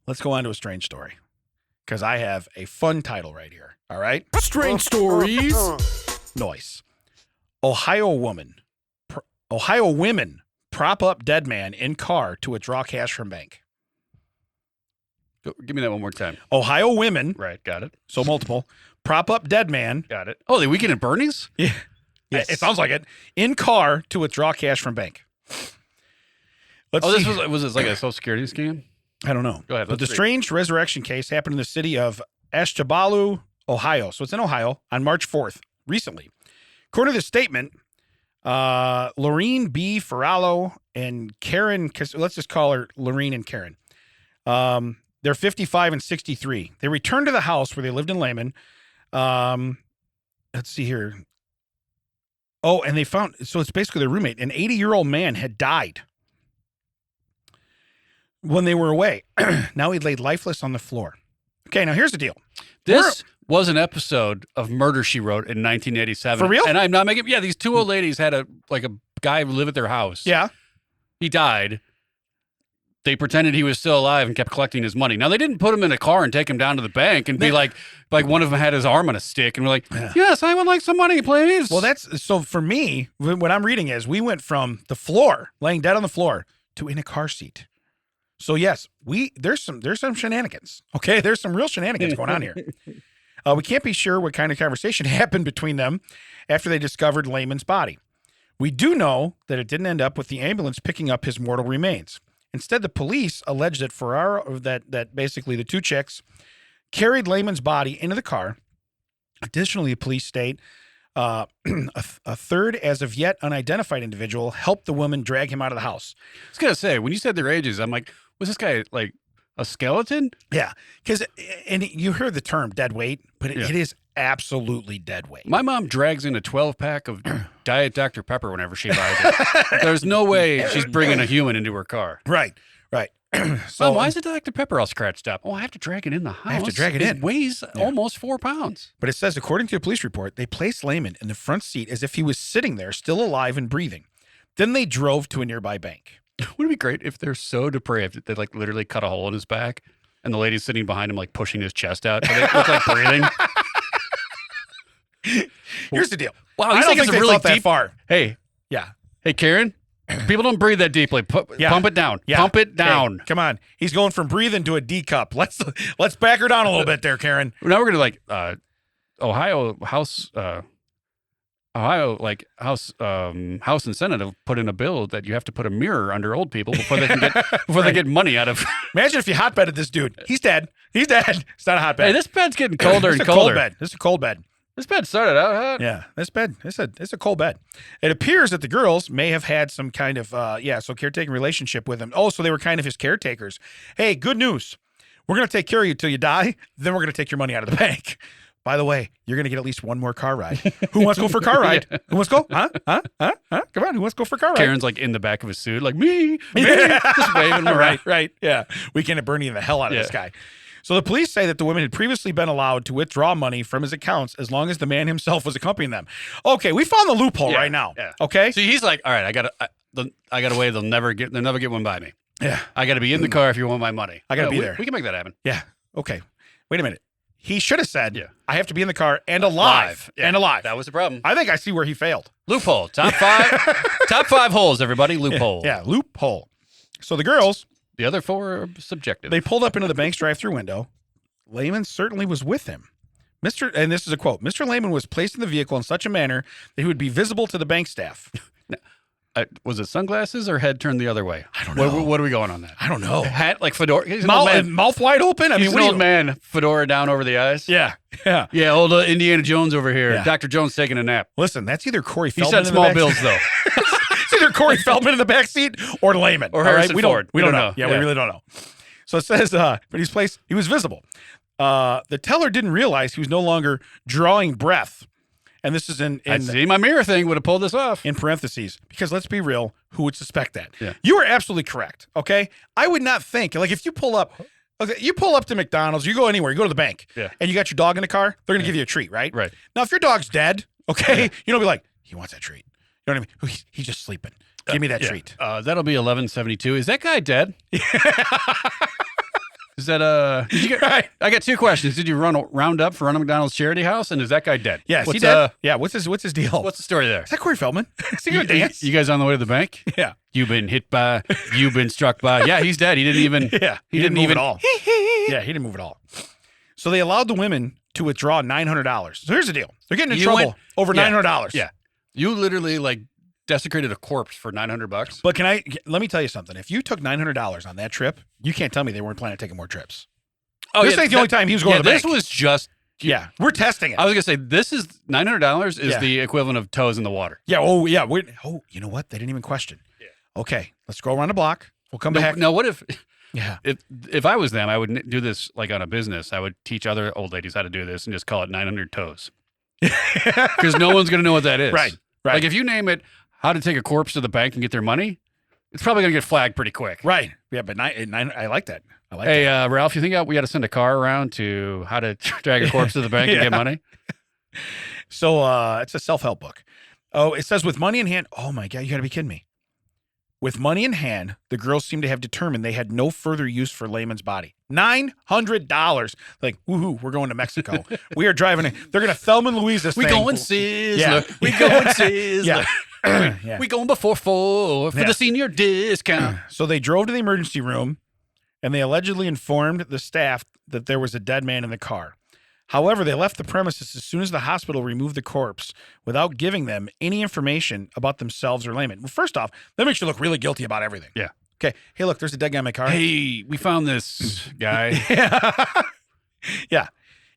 let's go on to a strange story because I have a fun title right here. All right. Strange stories. Noise. Ohio women prop up dead man in car to withdraw cash from bank. Give me that one more time. Ohio women, Right. Got it. so multiple, prop up dead man. Got it. Oh, the weekend at Bernie's? Yeah. Yes. It sounds like it. In car to withdraw cash from bank. Let's see. This was this like a Social Security scam? I don't know. Go ahead. But the let's read. strange resurrection case happened in the city of Ashtabulu, Ohio. So it's in Ohio on March 4th, recently. According to the statement, Lorene B. Ferrallo and Karen, let's just call her Lorene and Karen. They're 55 and 63. They returned to the house where they lived in Lehman. Let's see here. Oh, and they found, so it's basically their roommate. An 80-year-old man had died when they were away. Now he laid lifeless on the floor. Okay, now here's the deal. This was an episode of Murder, She Wrote in 1987. For real? And I'm not making, these two old ladies had a guy live at their house. Yeah. He died. They pretended he was still alive and kept collecting his money. Now, they didn't put him in a car and take him down to the bank and be like one of them had his arm on a stick and we're like, yes, I would like some money, please. Well, so for me, what I'm reading is we went from the floor, laying dead on the floor, to in a car seat. So yes, there's some shenanigans. Okay, there's some real shenanigans going on here. We can't be sure what kind of conversation happened between them after they discovered Lehman's body. We do know that it didn't end up with the ambulance picking up his mortal remains. Instead, the police alleged that Ferraro, that basically the two chicks carried Lehman's body into the car. Additionally, the police state a third, as of yet unidentified individual, helped the woman drag him out of the house. I was going to say, when you said their ages, I'm like, was this guy like a skeleton? Yeah, because you heard the term dead weight, but it is absolutely dead weight. My mom drags in a 12-pack of Diet Dr. Pepper whenever she buys it. There's no way she's bringing a human into her car. Right. So why is the Dr. Pepper all scratched up? Oh, I have to drag it in the house. I have to drag it in. It weighs almost 4 pounds. But it says, according to a police report, they placed Lehman in the front seat as if he was sitting there, still alive and breathing. Then they drove to a nearby bank. Wouldn't it be great if they're so depraved that they like literally cut a hole in his back and the lady's sitting behind him like pushing his chest out so they look like breathing? Here's the deal. Wow, I you don't think think it's they really thought that deep? far. Hey, Yeah. hey, Karen, people don't breathe that deeply. Pump it down. Yeah. Pump it down. Hey, come on. He's going from breathing to a D cup. Let's back her down a little bit there, Karen. Now we're gonna House and Senate have put in a bill that you have to put a mirror under old people before they can get they get money out of. Imagine if you hotbedded this dude. He's dead. It's not a hotbed. Hey, this bed's getting colder This and is a colder. This is a cold bed. This bed started out hot. Yeah, this bed, it's a cold bed. It appears that the girls may have had some kind of, caretaking relationship with him. Oh, so they were kind of his caretakers. Hey, good news. We're going to take care of you till you die. Then we're going to take your money out of the bank. By the way, you're going to get at least one more car ride. Who wants to go for a car ride? Who wants to go? Huh? Come on, who wants to go for a car ride? Karen's like in the back of his suit, like me, just waving him around. Right. Yeah. We can Bernie the hell out of this guy. So the police say that the women had previously been allowed to withdraw money from his accounts as long as the man himself was accompanying them. Okay, we found the loophole right now. Yeah. Okay. See, he's like, all right, I got a way they'll never get one by me. Yeah. I got to be in the car if you want my money. I got to be there. We can make that happen. Yeah. Okay. Wait a minute. He should have said, Yeah. I have to be in the car and alive. Yeah. And alive. That was the problem. I think I see where he failed. Loophole. Top 5. Top 5 holes, everybody. Loophole. Yeah. Loophole. So the girls, The other 4 are subjective. they pulled up into the bank's drive-through window. Lehman certainly was with him. And this is a quote, Mr. Lehman was placed in the vehicle in such a manner that he would be visible to the bank staff. Was it sunglasses or head turned the other way? I don't know. What are we going on that? I don't know. Hat like fedora. He's an old man. Mouth wide open? I He's mean, an old man. Fedora down over the eyes. Yeah. Yeah. Yeah, old Indiana Jones over here. Yeah. Dr. Jones taking a nap. Listen, that's either Corey He Feldman said in small the bills, though. It's either Corey Feldman in the back seat or Lehman. Or all Harrison We Ford. don't know. Yeah. We really don't know. So it says, but he was visible. The teller didn't realize he was no longer drawing breath. And this is I'd see my mirror thing would have pulled this off. in parentheses, because let's be real, who would suspect that? Yeah. You are absolutely correct. Okay. I would not think, like, if you pull up to McDonald's, you go anywhere, you go to the bank, Yeah. and you got your dog in the car, they're going to give you a treat, right? Right. Now, if your dog's dead, okay, you don't be like, he wants that treat. You know what I mean? He's just sleeping. Give me that treat. That'll be 1172. Is that guy dead? Is that did you get, Right. I got 2 questions. Did you round up for Ronald McDonald's charity house, and is that guy dead? Yeah, is he What's, dead? Yeah, what's his deal? What's the story there? Is that Corey Feldman? Is he going to dance? You guys on the way to the bank? Yeah. You've been hit by. You've been struck by. Yeah, he's dead. He didn't even. Yeah. He didn't move even at all. Yeah, he didn't move at all. So they allowed the women to withdraw $900. So here's the deal. They're getting in You trouble went- over yeah. $900. Yeah. You literally like desecrated a corpse for $900. But let me tell you something. If you took $900 on that trip, you can't tell me they weren't planning on taking more trips. Oh, This ain't the only time he was going to the this bank. was just. Yeah, we're testing it. I was gonna say this is $900 is Yeah. the equivalent of toes in the water. Yeah. Oh, yeah. You know what? They didn't even question. Yeah. Okay, let's go around the block. We'll come No, back. now what if Yeah. if I was them, I would do this like on a business. I would teach other old ladies how to do this and just call it 900 toes because no one's gonna know what that is. Right. Right. Like if you name it how to take a corpse to the bank and get their money, it's probably gonna get flagged pretty quick. Right. Yeah, but nine. I like that. I like Hey, that. Ralph, you think we got to send a car around to how to drag a corpse to the bank and Yeah. get money? So it's a self-help book. Oh, it says with money in hand. Oh my God, you got to be kidding me. With money in hand, the girls seem to have determined they had no further use for Lehman's body. $900. Like, woohoo, we're going to Mexico. We are driving. They're going to Thelma and Louise this We thing. going Sizzler. Yeah. We going Sizzler. Yeah. Yeah. We going before 4 for Yeah. the senior discount. So they drove to the emergency room, and they allegedly informed the staff that there was a dead man in the car. However, they left the premises as soon as the hospital removed the corpse without giving them any information about themselves or Lehman. Well, first off, that makes you look really guilty about everything. Yeah. Okay. Hey, look, there's a dead guy in my car. Hey, we found this guy. Yeah.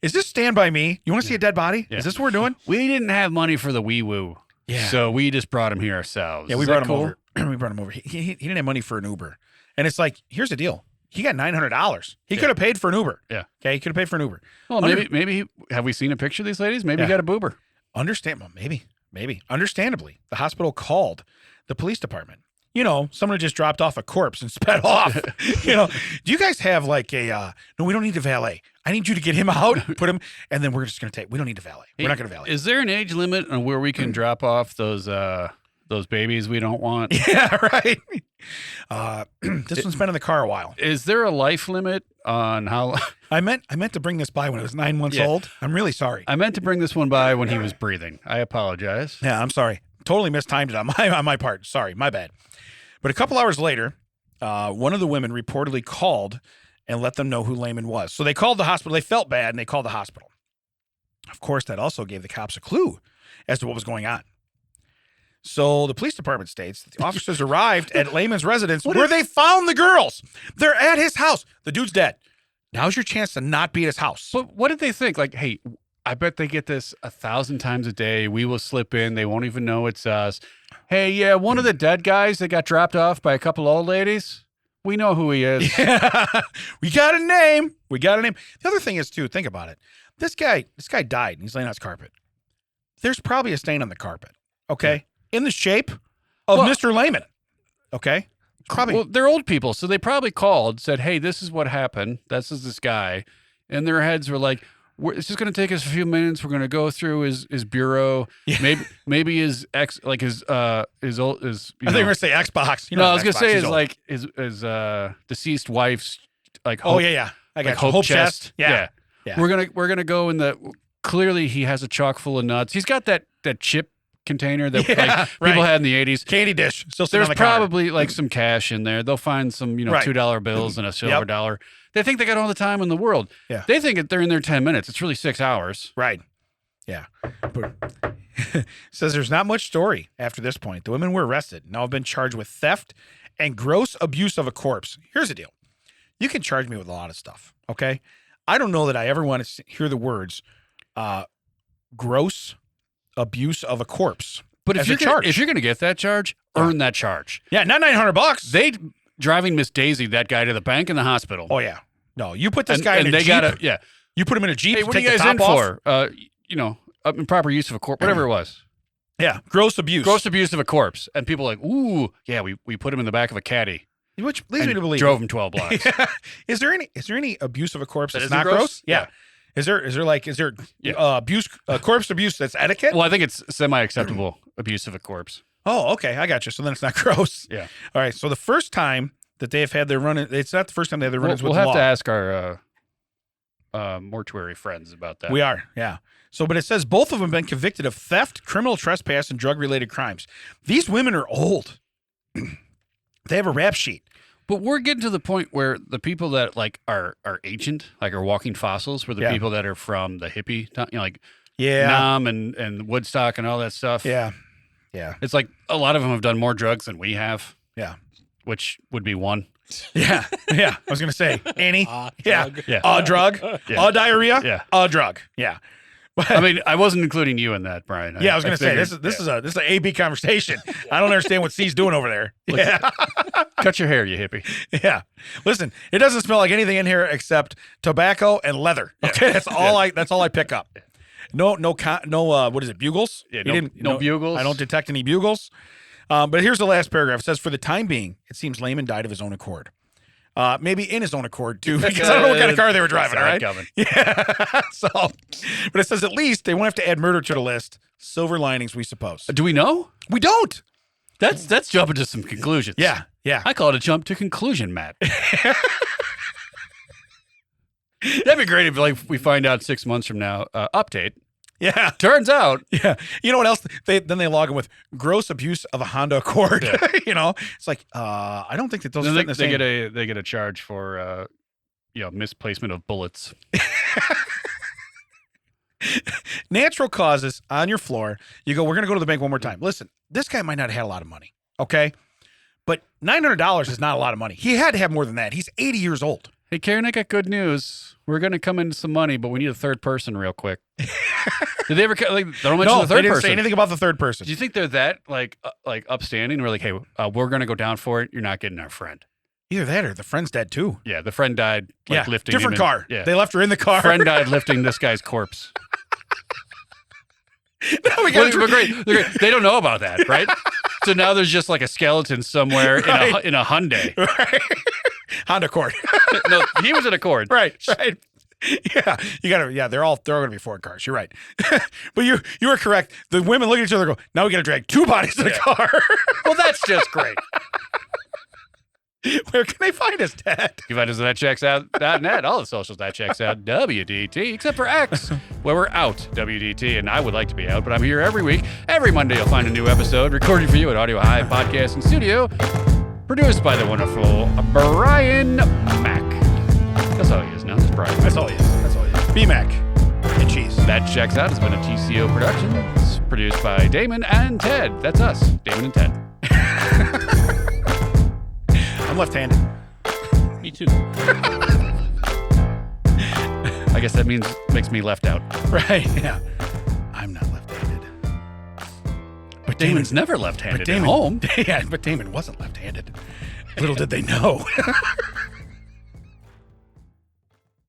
Is this Stand By Me? You want to see a dead body? Yeah. Is this what we're doing? We didn't have money for the wee woo. Yeah. So we just brought him here ourselves. Yeah, we Is brought that him cool? over. We brought him over. He didn't have money for an Uber. And it's like, here's the deal. He got $900. He could have paid for an Uber. Yeah. Okay. He could have paid for an Uber. Well, maybe have we seen a picture of these ladies? Maybe Yeah. he got a boober. Well, maybe. Understandably, the hospital called the police department. You know, someone just dropped off a corpse and sped off. You know, do you guys have like no, we don't need a valet. I need you to get him out, put him, and then we're just going to we don't need a valet. We're not going to valet. Is there an age limit on where we can drop off those babies we don't want? Yeah, right. This one's been in the car a while. Is there a life limit on how? I meant to bring this by when it was 9 months Yeah. old. I'm really sorry. I meant to bring this one by when he was breathing. I apologize. Yeah, I'm sorry. Totally mistimed it on my part. Sorry, my bad. But a couple hours later, one of the women reportedly called and let them know who Lehman was. So they called the hospital. They felt bad, and they called the hospital. Of course, that also gave the cops a clue as to what was going on. So the police department states that the officers arrived at Lehman's residence where they found the girls. They're at his house. The dude's dead. Now's your chance to not be at his house. But what did they think? Like, hey, I bet they get this 1,000 times a day. We will slip in. They won't even know it's us. Hey, yeah, one of the dead guys that got dropped off by a couple old ladies. We know who he is. Yeah. We got a name. The other thing is, too, think about it. This guy died, and he's laying on his carpet. There's probably a stain on the carpet, okay? In the shape of Mr. Layman, okay? Probably. Well, they're old people, so they probably called, said, hey, this is what happened. This is this guy. And their heads were like, it's just going to take us a few minutes. We're going to go through his bureau. Yeah. Maybe his ex, like his old, I think we're going to say Xbox. No, I was going to say his like his deceased wife's like hope, I got like you. hope chest. Yeah. We're gonna go in the. Clearly, he has a chock full of nuts. He's got that chip container that people had in the 80s. Candy dish. Still There's on the probably like some cash in there. They'll find some $2 bills and a silver dollar. They think they got all the time in the world. Yeah. They think that they're in there 10 minutes. It's really 6 hours. Right. Yeah. But says there's not much story after this point. The women were arrested. Now have been charged with theft and gross abuse of a corpse. Here's the deal. You can charge me with a lot of stuff, okay? I don't know that I ever want to hear the words gross abuse of a corpse. But if you're going to get that charge, earn that charge. Yeah, not $900. They driving Miss Daisy, that guy, to the bank and the hospital. Oh yeah. No, you put this guy in a Jeep. You put him in a Jeep. Hey, what are you guys in for? Improper use of a corpse, whatever it was. Yeah, gross abuse. Gross abuse of a corpse. And people are like, ooh, yeah, we put him in the back of a caddy. Which leads me to believe drove him 12 blocks. Is there any abuse of a corpse that's not not gross? Yeah. Is there abuse corpse abuse that's etiquette? Well, I think it's semi-acceptable abuse of a corpse. Oh, okay, I got you. So then it's not gross. Yeah. All right. So the first time that they've had their run-in, it's not the first time they have their run-ins with the law. We'll have to ask our mortuary friends about that. We are, yeah. So, but it says both of them have been convicted of theft, criminal trespass, and drug-related crimes. These women are old. They have a rap sheet. But we're getting to the point where the people that like are ancient, like are walking fossils, were the people that are from the hippie, like Nam and Woodstock and all that stuff. Yeah. It's like a lot of them have done more drugs than we have. Yeah. Which would be one. Yeah. I was gonna say Annie. Drug. A drug. A diarrhea. Yeah. A drug. Yeah. I mean, I wasn't including you in that, Brian. I was going to say this is an A/B conversation. I don't understand what C's doing over there. Yeah, cut your hair, you hippie. Yeah, listen, it doesn't smell like anything in here except tobacco and leather. Okay, that's all I pick up. No, what is it? Bugles? Yeah, no bugles. I don't detect any bugles. But here's the last paragraph. It says, for the time being, it seems Layman died of his own accord. Maybe in his own accord too, because I don't know what kind of car they were driving. All right, yeah. So, but it says at least they won't have to add murder to the list. Silver linings, we suppose. Do we know? We don't. That's jumping to some conclusions. Yeah. I call it a jump to conclusion, Matt. That'd be great if we find out 6 months from now. Update. Yeah. Turns out. Yeah. You know what else? They log in with gross abuse of a Honda Accord. Yeah. It's like, I don't think that those fit in the same. They get a charge for misplacement of bullets. Natural causes on your floor. You go, we're gonna go to the bank one more time. Listen, this guy might not have had a lot of money. Okay. But $900 is not a lot of money. He had to have more than that. He's 80 years old. Hey, Karen, I got good news. We're going to come into some money, but we need a third person real quick. Did they ever they don't mention the third person? They didn't say anything about the third person. Do you think they're that like upstanding? We're like, hey, we're going to go down for it. You're not getting our friend. Either that or the friend's dead too. Yeah, the friend died lifting different car. Yeah. They left her in the car. Friend died lifting this guy's corpse. Now we got great. They don't know about that, right? So now there's just like a skeleton somewhere in a Hyundai. Right. Honda Accord. No, he was in Accord. Right. Yeah, you gotta. Yeah, they're all gonna be Ford cars. You're right, but you were correct. The women look at each other and go, now we gotta drag two bodies in the car. Well, that's just great. Where can they find us, Dad? You find us at thatchecksout.net, all the socials that checks out WDT, except for X, where we're out WDT, and I would like to be out, but I'm here every week. Every Monday you'll find a new episode recorded for you at Audio Hive Podcasting Studio, produced by the wonderful Brian Mack. That's all he is now. That's Brian. That's all he is. B-Mac and cheese. That Checks Out has been a TCO production. It's produced by Damon and Ted. That's us, Damon and Ted. I'm left-handed. Me too. I guess that makes me left out. Right? Yeah. I'm not left-handed. But Damon's never left-handed Damon, at home. Yeah, but Damon wasn't left-handed. Little did they know.